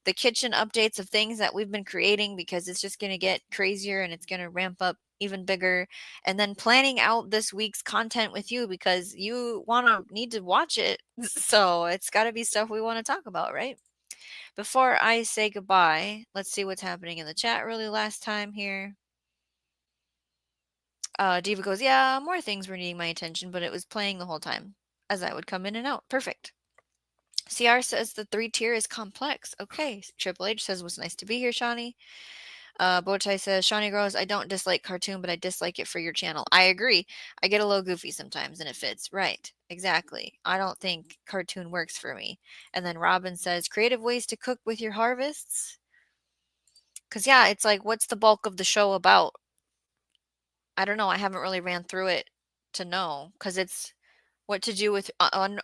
The kitchen updates of things that we've been creating because it's just going to get crazier and it's going to ramp up even bigger, and then planning out this week's content with you because you need to watch it. So it's got to be stuff we want to talk about, right? Before I say goodbye, let's see what's happening in the chat really last time here. Diva goes, yeah, more things were needing my attention, but it was playing the whole time as I would come in and out. Perfect. CR says the 3-tier is complex. Okay. Triple H says, was nice to be here, Shawnee. Bowtie says, Shawneegrows, I don't dislike cartoon, but I dislike it for your channel. I agree. I get a little goofy sometimes and it fits. Right. Exactly. I don't think cartoon works for me. And then Robin says, creative ways to cook with your harvests. Because, yeah, it's like, what's the bulk of the show about? I don't know. I haven't really ran through it to know because it's what to do with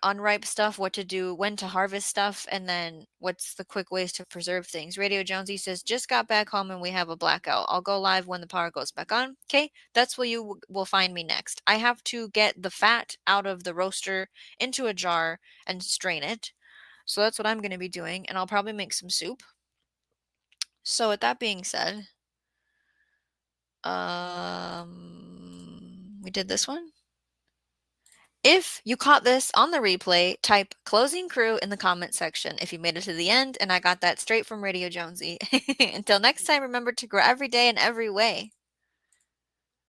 unripe stuff, what to do, when to harvest stuff, and then what's the quick ways to preserve things. Radio Jonesy says, just got back home and we have a blackout. I'll go live when the power goes back on. Okay, that's where you will find me next. I have to get the fat out of the roaster into a jar and strain it. So that's what I'm going to be doing, and I'll probably make some soup. So with that being said, we did this one. If you caught this on the replay, type closing crew in the comment section if you made it to the end, and I got that straight from Radio Jonesy. Until next time, remember to grow every day in every way.